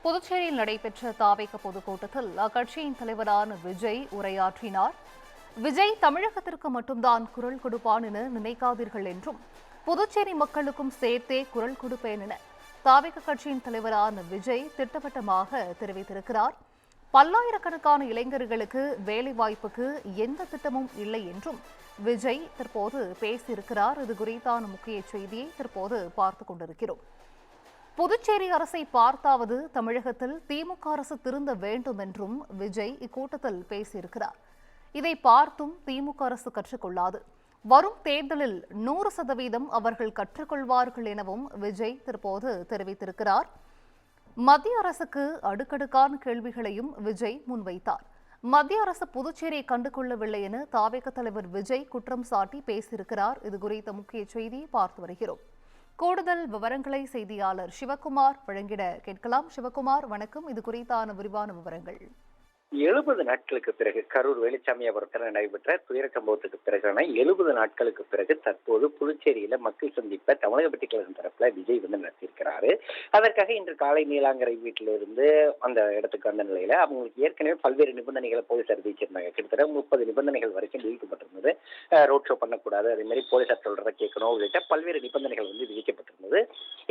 புதுச்சேரியில் நடைபெற்ற தாவேக பொதுக்கூட்டத்தில் அக்கட்சியின் தலைவரான விஜய் உரையாற்றினார். விஜய் தமிழகத்திற்கு மட்டும்தான் குரல் கொடுப்பான் என நினைக்காதீர்கள் என்றும், புதுச்சேரி மக்களுக்கும் சேர்த்தே குரல் கொடுப்பேன் என தாவேக கட்சியின் தலைவரான விஜய் திட்டவட்டமாக தெரிவித்திருக்கிறார். பல்லாயிரக்கணக்கான இளைஞர்களுக்கு வேலைவாய்ப்புக்கு எந்த திட்டமும் இல்லை என்றும் விஜய் தற்போது பேசியிருக்கிறார். இது குறித்தான முக்கிய செய்தியை தற்போது பார்த்துக் கொண்டிருக்கிறோம். புதுச்சேரி அரசை பார்த்தாவது தமிழகத்தில் திமுக அரசு திருந்த வேண்டும் என்றும் விஜய் இக்கூட்டத்தில் பேசியிருக்கிறார். இதை பார்த்தும் திமுக அரசு கற்றுக்கொள்ளாது. வரும் தேர்தலில் 100% அவர்கள் கற்றுக்கொள்வார்கள் எனவும் விஜய் தற்போது தெரிவித்திருக்கிறார். மத்திய அரசுக்கு அடுக்கடுக்கான கேள்விகளையும் விஜய் முன்வைத்தார். மத்திய அரசு புதுச்சேரியை கண்டுகொள்ளவில்லை என தாவேக தலைவர் விஜய் குற்றம் சாட்டி பேசியிருக்கிறார். இது குறித்த முக்கிய செய்தியை பார்த்து வருகிறோம். கூடுதல் விவரங்களை செய்தியாளர் சிவகுமார் வழங்கிட கேட்கலாம். சிவகுமார், வணக்கம். இது குறித்தான விரிவான விவரங்கள். 70 நாட்களுக்கு பிறகு கரூர் வேலுச்சாமியாபுரத்தில் நடைபெற்ற துயர சம்பவத்துக்கு பிறகான 70 நாட்களுக்கு பிறகு தற்போது புதுச்சேரியில மக்கள் சந்திப்பை தமிழக வெற்றி கழகம் தரப்புல விஜய் நடத்தியிருக்கிறாரு. அதற்காக இன்று காலை நீலாங்கரை வீட்டிலிருந்து அந்த இடத்துக்கு வந்த நிலையில அவங்களுக்கு ஏற்கனவே பல்வேறு நிபந்தனைகளை போலீசார் விதிச்சிருந்தாங்க. கிட்டத்தட்ட 30 நிபந்தனைகள் வரைக்கும் விதிக்கப்பட்டிருந்தது. ரோட் ஷோ பண்ணக்கூடாது, அதே மாதிரி போலீசார் சொல்றதை கேட்கணும் உள்ளிட்ட பல்வேறு நிபந்தனைகள் விதிக்கப்பட்டிருந்தது.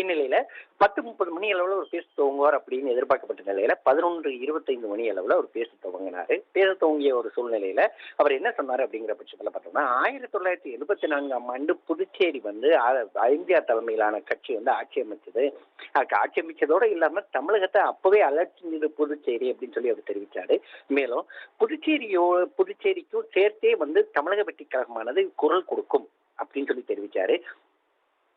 இந்நிலையில 10:30 மணி அளவுல ஒரு பேச துவங்குவார் அப்படின்னு எதிர்பார்க்கப்பட்ட நிலையில 11:25 மணி அளவுல ஒரு பேச துவங்கிய ஒரு சூழ்நிலையில அவர் என்ன சொன்னாரு அப்படிங்கிற பட்சத்துல பார்த்தோம்னா, 1974ஆம் ஆண்டு புதுச்சேரி எம்ஜிஆர் தலைமையிலான கட்சி ஆட்சி அமைச்சது. ஆட்சி அமைச்சதோட இல்லாம தமிழகத்தை அப்பவே அலட்சியது புதுச்சேரி அப்படின்னு சொல்லி அவர் தெரிவிச்சாரு. மேலும் புதுச்சேரிக்கும் சேர்த்தே தமிழக வெற்றி கழகமானது குரல் கொடுக்கும் அப்படின்னு சொல்லி தெரிவிச்சாரு.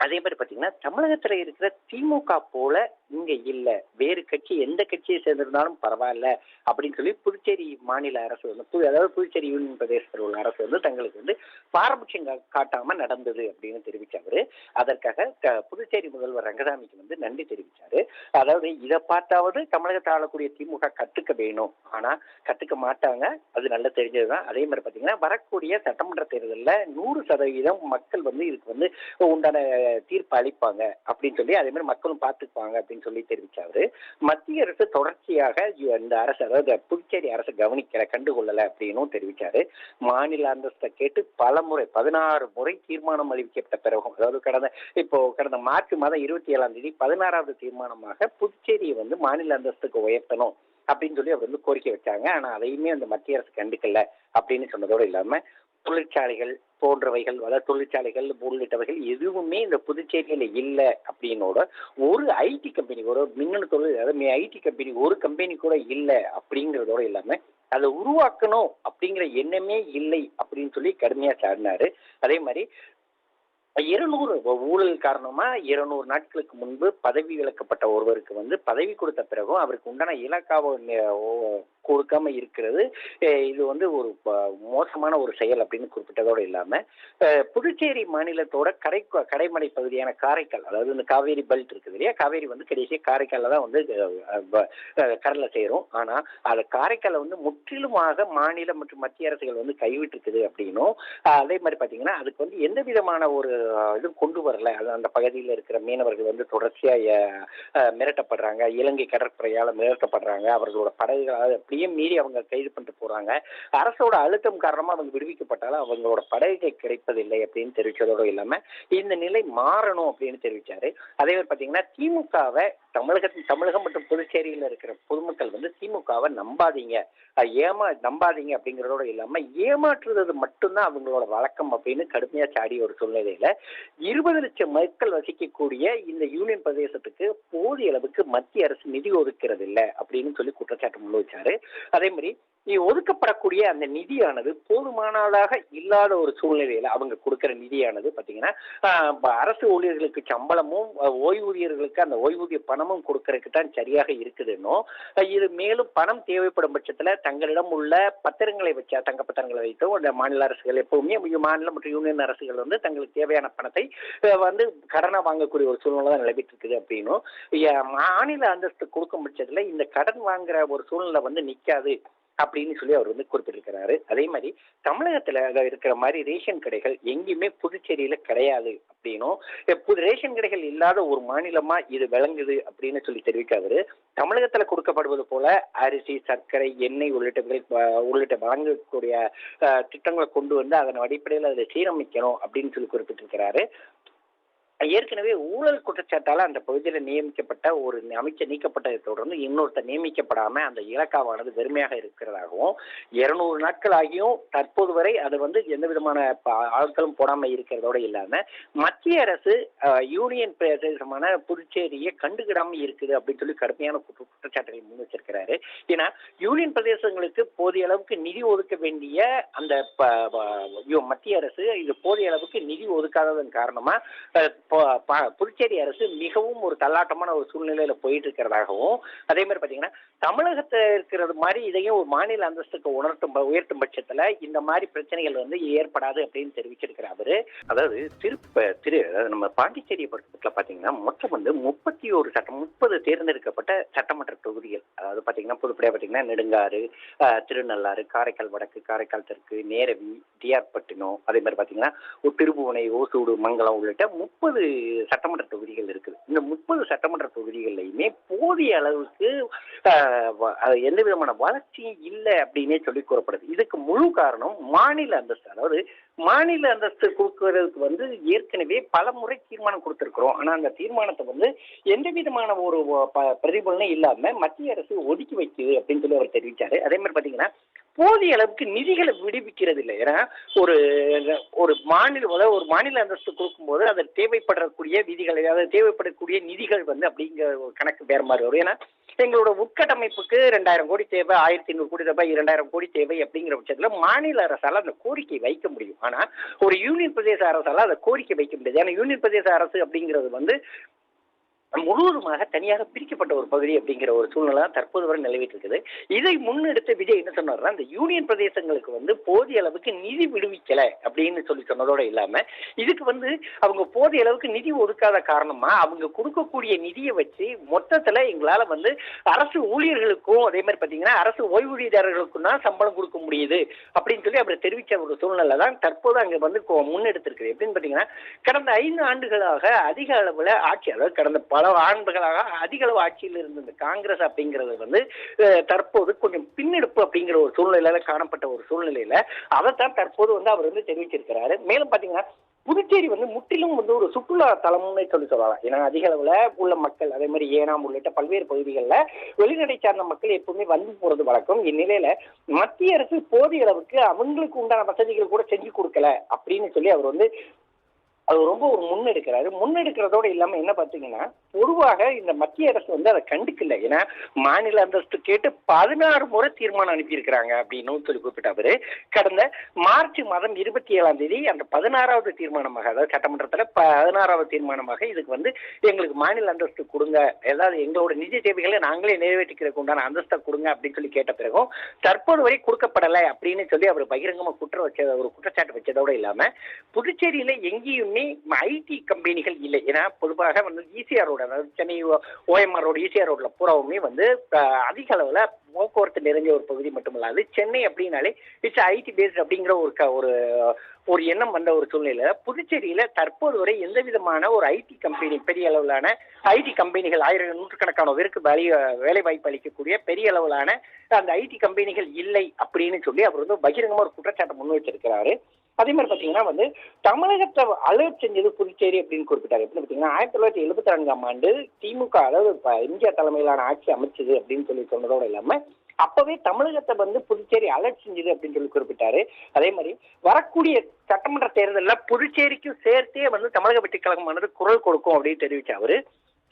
அதே மாதிரி பாத்தீங்கன்னா, தமிழகத்துல இருக்கிற திமுக போல இங்க இல்ல, வேறு கட்சி எந்த கட்சியை சேர்ந்திருந்தாலும் பரவாயில்ல அப்படின்னு சொல்லி புதுச்சேரி மாநில அரசு அதாவது புதுச்சேரி யூனியன் பிரதேசத்தில் உள்ள அரசு தங்களுக்கு பாரபட்சம் காட்டாம நடந்தது அப்படின்னு தெரிவிச்சாரு. அதற்காக புதுச்சேரி முதல்வர் ரங்கசாமிக்கு நன்றி தெரிவிச்சாரு. அதாவது இதை பார்த்தாவது தமிழகத்தை ஆளக்கூடிய திமுக கத்துக்க வேணும், ஆனா கத்துக்க மாட்டாங்க, அது நல்லா தெரிஞ்சதுதான். அதே மாதிரி பாத்தீங்கன்னா, வரக்கூடிய சட்டமன்ற தேர்தலில் 100% மக்கள் இதுக்கு உண்டான தீர்ப்பு அளிப்பாங்க அப்படின்னு சொல்லி, அதே மாதிரி மக்களும் பார்த்துப்பாங்க அப்படின்னு சொல்லி தெரிவிச்சாரு. மத்திய அரசு தொடர்ச்சியாக இந்த அரசு, அதாவது புதுச்சேரி அரசு கண்டுகொள்ளல அப்படின்னு தெரிவிச்சாரு. மாநில அந்தஸ்தை கேட்டு பல முறை 16 முறை தீர்மானம் அறிவிக்கப்பட்ட பிறகும், அதாவது கடந்த மார்ச் மாதம் 27ஆம் தேதி 16வது தீர்மானமாக புதுச்சேரியை மாநில அந்தஸ்துக்கு உயர்த்தணும் அப்படின்னு சொல்லி அவர் கோரிக்கை வச்சாங்க. ஆனா அதையுமே அந்த மத்திய அரசு கண்டுக்கல அப்படின்னு சொன்னதோடு இல்லாம, தொழிற்சாலைகள் போன்றவைகள், அதாவது தொழிற்சாலைகள் உள்ளிட்டவைகள் எதுவுமே இந்த புதுச்சேரியில இல்லை அப்படின்னோட, ஒரு ஐடி கம்பெனி, ஒரு மின்னணு தொழில், அதாவது ஐடி கம்பெனி ஒரு கம்பெனி கூட இல்லை அப்படிங்கிறதோட இல்லாம அதை உருவாக்கணும் அப்படிங்கிற எண்ணமே இல்லை அப்படின்னு சொல்லி கடுமையா சாடினாரு. அதே மாதிரி 200 ஊழல் காரணமா 200 நாட்களுக்கு முன்பு பதவி விலக்கப்பட்ட ஒருவருக்கு பதவி கொடுத்த பிறகும் அவருக்கு உண்டான இலாக்காவை கொடுக்காம இருக்கிறது, இது ஒரு மோசமான ஒரு செயல் அப்படின்னு குறிப்பிட்டதோடு இல்லாம, புதுச்சேரி மாநிலத்தோட கடைமடை பகுதியான காரைக்கால், அதாவது இந்த காவேரி பெல்ட் இருக்குது இல்லையா, காவேரி கடைசியா காரைக்கால தான் கடல்ல சேரும். ஆனா அது காரைக்கால முற்றிலுமாக மாநில மற்றும் மத்திய அரசுகள் கைவிட்டு இருக்குது அப்படின்னும், அதே மாதிரி பாத்தீங்கன்னா அதுக்கு எந்த விதமான ஒரு இதுவும் கொண்டு வரல. அந்த பகுதியில் இருக்கிற மீனவர்கள் தொடர்ச்சியா மிரட்டப்படுறாங்க, இலங்கை கடற்படையால மிரட்டப்படுறாங்க, அவர்களோட படகுகள் அப்படியே மீறி அவங்க கைது பண்ணிட்டு போறாங்க. அரசோட அழுத்தம் காரணமா அவங்க விடுவிக்கப்பட்டாலும் அவங்களோட படகுகள் கிடைப்பதில்லை அப்படின்னு தெரிவிச்சதோடு இல்லாம, இந்த நிலை மாறணும் அப்படின்னு தெரிவிச்சாரு. அதே மாதிரி பாத்தீங்கன்னா, திமுகவை தமிழகம் மற்றும் புதுச்சேரியில இருக்கிற பொதுமக்கள் திமுகவை நம்பாதீங்க அப்படிங்கிறதோட இல்லாம ஏமாற்றுறது மட்டும்தான் அவங்களோட வழக்கம் அப்படின்னு கடுமையா சாடி ஒரு சூழ்நிலையில 20 லட்சம் மக்கள் வசிக்கக்கூடிய இந்த யூனியன் பிரதேசத்துக்கு போதிய அளவுக்கு மத்திய அரசு நிதி ஒதுக்கிறது இல்லை அப்படின்னு சொல்லி குற்றச்சாட்டு முன் வச்சாரு. அதே மாதிரி ஒதுக்கப்படக்கூடிய அந்த நிதியானது போதுமானதாக இல்லாத ஒரு சூழ்நிலையில அவங்க கொடுக்கிற நிதியானது பாத்தீங்கன்னா, அரசு ஊழியர்களுக்கு சம்பளமும் ஓய்வூதியர்களுக்கு அந்த ஓய்வூதிய பணமும் கொடுக்கறதுக்கு தான் சரியாக இருக்குதுன்னும், இது மேலும் பணம் தேவைப்படும் பட்சத்துல தங்களிடம் உள்ள பத்திரங்களை வச்சா, தங்க பத்திரங்களை வைத்தோ அந்த மாநில அரசுகள் எப்பவுமே மாநில மற்றும் யூனியன் அரசுகள் தங்களுக்கு தேவையான பணத்தை கடனை வாங்கக்கூடிய ஒரு சூழ்நிலை தான் நிலவிட்டு இருக்குது அப்படின்னும், மாநில அந்தஸ்து கொடுக்கும் பட்சத்துல இந்த கடன் வாங்குற ஒரு சூழ்நிலை நிக்காது அப்படின்னு சொல்லி அவர் வந்து குறிப்பிட்டிருக்கிறாரு. அதே மாதிரி தமிழகத்துல இருக்கிற மாதிரி ரேஷன் கடைகள் எங்கேயுமே புதுச்சேரியில கிடையாது அப்படின்னும், ரேஷன் கடைகள் இல்லாத ஒரு மாநிலமா இது விளங்குது அப்படின்னு சொல்லி தெரிவிக்காரு. தமிழகத்துல கொடுக்கப்படுவது போல அரிசி, சர்க்கரை, எண்ணெய் உள்ளிட்ட வழங்கக்கூடிய திட்டங்களை கொண்டு வந்து அதன் அடிப்படையில் அதை சீரமைக்கணும் அப்படின்னு சொல்லி குறிப்பிட்டிருக்கிறாரு. ஏற்கனவே ஊழல் குற்றச்சாட்டால அந்த பகுதியில் நியமிக்கப்பட்ட ஒரு அமைச்சர் நீக்கப்பட்டதை தொடர்ந்து இன்னொருத்தர் நியமிக்கப்படாம அந்த இலக்காவானது வெறுமையாக இருக்கிறதாகவும், 200 நாட்கள் ஆகியும் தற்போது வரை அது வந்து எந்த விதமான ஆட்களும் போடாம இருக்கிறதோட இல்லாம மத்திய அரசு யூனியன் பிரதேசமான புதுச்சேரியை கண்டுகிடாம இருக்குது அப்படின்னு சொல்லி கடுமையான குற்றச்சாட்டுகளை முன் வச்சிருக்கிறாரு. ஏன்னா யூனியன் பிரதேசங்களுக்கு போதிய அளவுக்கு நிதி ஒதுக்க வேண்டிய அந்த மத்திய அரசு இது போதிய அளவுக்கு நிதி ஒதுக்காததன் காரணமா புதுச்சேரி அரசு மிகவும் ஒரு தள்ளாட்டமான ஒரு சூழ்நிலையில போயிட்டு இருக்கிறதாகவும், அதே மாதிரி பாத்தீங்கன்னா தமிழகத்துல இருக்கிறது மாதிரி இதையும் ஒரு மாநில அந்தஸ்துக்கு உயர்த்தும் பட்சத்துல இந்த மாதிரி பிரச்சனைகள் வந்து ஏற்படாது அப்படின்னு தெரிவிச்சிருக்கிறாரு. அதாவது நம்ம பாண்டிச்சேரியை பொறுத்தவரை பாத்தீங்கன்னா மொத்தம் வந்து 30 தேர்ந்தெடுக்கப்பட்ட சட்டமன்ற தொகுதிகள். அதாவது பாத்தீங்கன்னா பொதுப்படையா பாத்தீங்கன்னா நெடுங்காறு, திருநள்ளாறு, காரைக்கால் வடக்கு, காரைக்கால் தெற்கு, நேரவி, டிஆர்பட்டினம், அதே மாதிரி பாத்தீங்கன்னா திருபுவனை, ஓசூடு, மங்கலம் உள்ளிட்ட 30 சட்டமன்ற தொகுதிகள் இருக்குது. இந்த 30 சட்டமன்ற தொகுதிகள்லையுமே போதிய அளவுக்கு எந்த விதமான வளர்ச்சியும் இல்லை அப்படின்னே சொல்லி கூறப்படுது. இதுக்கு முழு காரணம் மாநில அந்தஸ்து. அதாவது மாநில அந்தஸ்து கொடுக்கறதுக்கு வந்து ஏற்கனவே பல முறை தீர்மானம் கொடுத்திருக்கிறோம். ஆனா அந்த தீர்மானத்தை வந்து எந்த விதமான ஒரு பிரதிபலனும் இல்லாம மத்திய அரசு ஒதுக்கி வைக்குது அப்படின்னு சொல்லி அவர் தெரிவிச்சாரு. அதே மாதிரி பாத்தீங்கன்னா போதிய அளவுக்கு நிதிகளை விடுவிக்கிறது இல்லை. ஏன்னா ஒரு மாநில அந்தஸ்து கொடுக்கும்போது அதில் தேவைப்படக்கூடிய விதிகள், அதாவது தேவைப்படக்கூடிய நிதிகள் வந்து அப்படிங்கிற ஒரு கணக்கு வேற மாதிரி வரும். ஏன்னா எங்களோட உட்கட்டமைப்புக்கு 2000 கோடி தேவை, 1500 கோடி தேவை, 2000 கோடி தேவை அப்படிங்கிற பட்சத்துல மாநில அரசால அந்த கோரிக்கை வைக்க முடியும். ஆனா ஒரு யூனியன் பிரதேச அரசால அந்த கோரிக்கை வைக்க முடியாது. ஏன்னா யூனியன் பிரதேச அரசு அப்படிங்கிறது வந்து முழுவதுமாக தனியாக பிரிக்கப்பட்ட ஒரு பகுதி அப்படிங்கிற ஒரு சூழ்நிலை தற்போது வரை நிலவிட்டு இருக்குது. இதை முன்னெடுத்த விஜய் என்ன சொன்னார்னா, இந்த யூனியன் பிரதேசங்களுக்கு வந்து போதிய அளவுக்கு நிதி விடுவிக்கல அப்படின்னு சொல்லி சொன்னதோட இல்லாம இதுக்கு வந்து அவங்க போதிய அளவுக்கு நிதி ஒதுக்காத காரணமா அவங்க கொடுக்கக்கூடிய நிதியை வச்சு மொத்தத்துல எங்களால வந்து அரசு ஊழியர்களுக்கும் அதே மாதிரி பாத்தீங்கன்னா அரசு ஓய்வூதியதாரர்களுக்கும் தான் சம்பளம் கொடுக்க முடியுது அப்படின்னு சொல்லி அவர் தெரிவித்த ஒரு சூழ்நிலை தான் தற்போது அங்க வந்து முன்னெடுத்திருக்கு. எப்படின்னு பாத்தீங்கன்னா கடந்த 5 ஆண்டுகளாக அதிக அளவுல ஆட்சி, அதாவது கடந்த பல ஆண்டுகளாக அதிக அளவு ஆட்சியில் இருந்த இந்த காங்கிரஸ் அப்படிங்கிறது வந்து தற்போது கொஞ்சம் பின்னெடுப்பு அப்படிங்கிற ஒரு சூழ்நிலையில காணப்பட்ட ஒரு சூழ்நிலையில அதைத்தான் தற்போது வந்து அவர் வந்து தெரிவிச்சிருக்கிறாரு. மேலும் பாத்தீங்கன்னா புதுச்சேரி வந்து முற்றிலும் வந்து ஒரு சுற்றுலா தலம்னு சொல்லலாம். ஏன்னா அதிக அளவுல உள்ள மக்கள், அதே மாதிரி ஏனாம் உள்ளிட்ட பல்வேறு பகுதிகளில் வெளிநாட்டை சார்ந்த மக்கள் எப்பவுமே வந்து போறது வழக்கம். இந்நிலையில மத்திய அரசு போதிய அளவுக்கு அவங்களுக்கு உண்டான வசதிகள் கூட செஞ்சு கொடுக்கல அப்படின்னு சொல்லி அவர் வந்து அது ரொம்ப ஒரு முன்னெடுக்கிறதோட இல்லாம என்ன பாத்தீங்கன்னா பொதுவாக இந்த மத்திய அரசு வந்து அதை கண்டுக்கல. ஏன்னா மாநில அந்தஸ்து கேட்டு 16 முறை தீர்மானம் அனுப்பியிருக்கிறாங்க அப்படின்னு சொல்லி குறிப்பிட்டாரு. கடந்த மார்ச் மாதம் 27ஆம் தேதி அந்த 16வது தீர்மானமாக, அதாவது சட்டமன்றத்துல 16வது தீர்மானமாக இதுக்கு வந்து எங்களுக்கு மாநில அந்தஸ்து கொடுங்க, ஏதாவது எங்களோட நிதி தேவைகளை நாங்களே நிறைவேற்றிக்கிறதுக்கு உண்டான அந்தஸ்தை கொடுங்க அப்படின்னு சொல்லி கேட்ட பிறகும் தற்போது வரை கொடுக்கப்படலை அப்படின்னு சொல்லி அவர் பகிரங்கமா குற்றச்சாட்டு வச்சதோட இல்லாம புதுச்சேரியில எங்கேயும் ஐடி கம்பெனிகள் இல்லை. ஏன்னா பொதுவாக வந்து ஈசிஆர் ரோடு, அதாவது சென்னை ஓஎம்ஆர் ரோடு, ஈசிஆர் ரோட்ல பூராவுமே வந்து அதிக அளவுல போக்குவரத்து நிறைஞ்ச ஒரு பகுதி மட்டுமல்லாது சென்னை அப்படின்னாலே இட்ஸ் ஐடி பேஸ்ட் அப்படிங்கிற ஒரு எண்ணம் வந்த ஒரு சூழ்நிலையில புதுச்சேரியில தற்போது வரை எந்த விதமான ஒரு ஐடி கம்பெனி, பெரிய அளவிலான ஐடி கம்பெனிகள், நூற்றுக்கணக்கானவருக்கு வேலை வாய்ப்பு அளிக்கக்கூடிய பெரிய அளவிலான அந்த ஐடி கம்பெனிகள் இல்லை அப்படின்னு சொல்லி அவர் வந்து பகிரங்கமா ஒரு குற்றச்சாட்டை முன் வச்சிருக்கிறாரு. அதே மாதிரி பாத்தீங்கன்னா வந்து தமிழகத்தை அலர்ட் செஞ்சது புதுச்சேரி அப்படின்னு குறிப்பிட்டாரு. எப்படி பாத்தீங்கன்னா 1974ஆம் ஆண்டு திமுக, அதாவது எம்ஜிஆர் தலைமையிலான ஆட்சி அமைச்சது அப்படின்னு சொல்லி சொன்னதோட இல்லாம அப்பவே தமிழகத்தை வந்து புதுச்சேரி அலர்ட் செஞ்சது அப்படின்னு சொல்லி குறிப்பிட்டாரு. அதே மாதிரி வரக்கூடிய சட்டமன்ற தேர்தலில் புதுச்சேரிக்கும் சேர்த்தே வந்து தமிழக வெற்றிக் கழகமானது குரல் கொடுக்கும் அப்படின்னு தெரிவிச்ச அவரு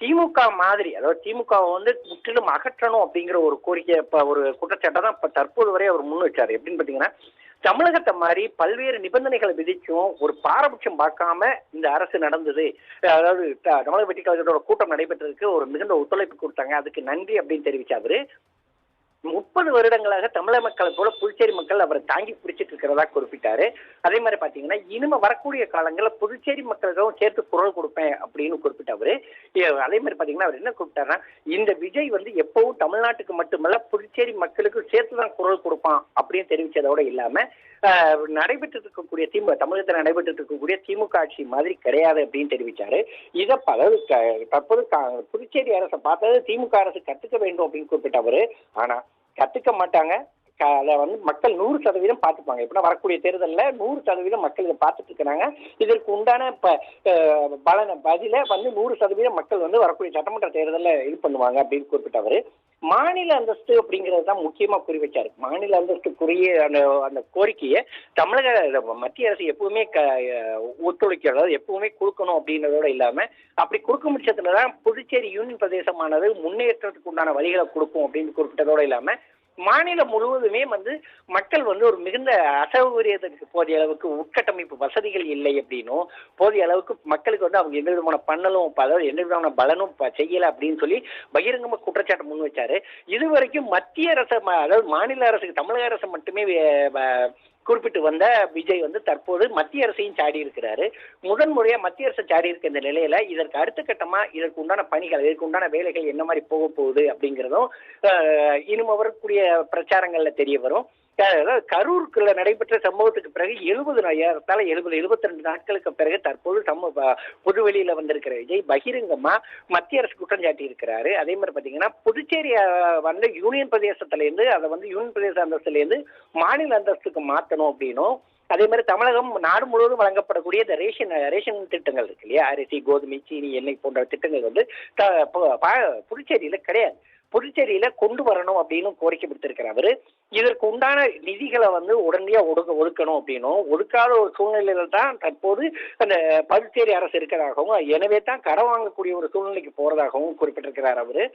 திமுக மாதிரி, அதாவது திமுக வந்து முற்றிலும் அகற்றணும் அப்படிங்கிற ஒரு கோரிக்கை, ஒரு குற்றச்சாட்டை தான் இப்ப தற்போது வரை அவர் முன் வச்சாரு. எப்படின்னு பாத்தீங்கன்னா தமிழகத்தை மாதிரி பல்வேறு நிபந்தனைகளை விதிச்சும் ஒரு பாரபட்சம் பார்க்காம இந்த அரசு நடந்தது. அதாவது தமிழக வெற்றிக் கழகத்தோட கூட்டம் நடைபெற்றதுக்கு ஒரு மிகுந்த ஒத்துழைப்பு கொடுத்தாங்க, அதுக்கு நன்றி அப்படின்னு தெரிவிச்சாரு. 30 வருடங்களாக தமிழக மக்களை போல புதுச்சேரி மக்கள் அவரை தாங்கி பிடிச்சிட்டு இருக்கிறதா குறிப்பிட்டாரு. அதே மாதிரி பாத்தீங்கன்னா இனிமே வரக்கூடிய காலங்களில் புதுச்சேரி மக்களுக்கும் சேர்த்து குரல் கொடுப்பேன் அப்படின்னு குறிப்பிட்ட அவரு. அதே மாதிரி பாத்தீங்கன்னா அவர் என்ன குறிப்பிட்டாருன்னா, இந்த விஜய் எப்பவும் தமிழ்நாட்டுக்கு மட்டுமல்ல புதுச்சேரி மக்களுக்கு சேர்த்துதான் குரல் கொடுப்பான் அப்படின்னு தெரிவிச்சதோட இல்லாம நடைபெற்று இருக்கக்கூடிய தமிழகத்தில் நடைபெற்று இருக்கக்கூடிய திமுக ஆட்சி மாதிரி கிடையாது அப்படின்னு தெரிவிச்சாரு. இதை தற்போது புதுச்சேரி அரசை பார்த்தது திமுக அரசு கத்துக்க வேண்டும் அப்படின்னு குறிப்பிட்ட அவரு. ஆனா கத்துக்க மாட்டாங்க. அதை மக்கள் 100% பார்த்துப்பாங்க. எப்படின்னா வரக்கூடிய தேர்தலில் 100% மக்கள் இதை பார்த்துட்டு இருக்கிறாங்க. இதற்கு உண்டான பதில 100% மக்கள் வரக்கூடிய சட்டமன்ற தேர்தலில் இது பண்ணுவாங்க அப்படின்னு குறிப்பிட்டவர். மாநில அந்தஸ்து அப்படிங்கிறது தான் முக்கியமா குறி வச்சாரு. மாநில அந்தஸ்துக்குரிய அந்த கோரிக்கையை மத்திய அரசு எப்பவுமே ஒத்துழைக்க, அதாவது எப்பவுமே கொடுக்கணும் அப்படின்றதோட இல்லாம அப்படி கொடுக்கும் பட்சத்துலதான் புதுச்சேரி யூனியன் பிரதேசமானது முன்னேற்றத்துக்கு உண்டான வழிகளை கொடுக்கும் அப்படின்னு குறிப்பிட்டதோட இல்லாம மாநிலம் முழுவதுமே மக்கள் ஒரு மிகுந்த அசௌகரியத்துக்கு போதிய அளவுக்கு உட்கட்டமைப்பு வசதிகள் இல்லை அப்படின்னும், போதிய அளவுக்கு மக்களுக்கு அவங்க எந்த விதமான பண்ணலும் அதாவது எந்த விதமான பலனும் செய்யல அப்படின்னு சொல்லி பகிரங்கமா குற்றச்சாட்டு முன் வச்சாரு. இதுவரைக்கும் மத்திய அரசு, அதாவது மாநில அரசுக்கு தமிழக அரசு மட்டுமே குறிப்பிட்டு வந்த விஜய் தற்போது மத்திய அரசையும் சாடி இருக்கிறாரு. முதன்முறையா மத்திய அரசு சாடி இருக்க இந்த நிலையில இதற்கு அடுத்த கட்டமா இதற்கு உண்டான பணிகள், இதற்கு உண்டான வேலைகள் என்ன மாதிரி போக போகுது அப்படிங்கிறதும் இனிமே வரக்கூடிய பிரச்சாரங்கள்ல தெரிய வரும். கரூருக்குள்ள நடைபெற்ற சம்பவத்துக்கு பிறகு 72 நாட்களுக்கு பிறகு தற்போது பொதுவெளியில வந்திருக்கிற விஜய் பகிரங்கமா மத்திய அரசு குற்றம் சாட்டி இருக்கிறாரு. அதே மாதிரி பாத்தீங்கன்னா புதுச்சேரி யூனியன் பிரதேசத்துல இருந்து அதை யூனியன் பிரதேச அந்தஸ்துல இருந்து மாநில அந்தஸ்துக்கு மாத்தணும் அப்படின்னும், அதே மாதிரி தமிழகம் நாடு முழுவதும் வழங்கப்படக்கூடிய இந்த ரேஷன் திட்டங்கள் இருக்கு இல்லையா, அரிசி, கோதுமை, சீனி, எண்ணெய் போன்ற திட்டங்கள் புதுச்சேரியில கிடையாது. புதுச்சேரியில கொண்டு வரணும் அப்படின்னு கோரிக்கை விடுத்திருக்கிறார் அவரு. இதற்கு உண்டான நிதிகளை உடனடியா ஒதுக்கணும் அப்படின்னும், ஒதுக்காத ஒரு சூழ்நிலையில தான் தற்போது அந்த புதுச்சேரி அரசு இருக்கிறதாகவும், எனவே தான் கடன் வாங்கக்கூடிய ஒரு சூழ்நிலைக்கு போறதாகவும் குறிப்பிட்டிருக்கிறார் அவரு.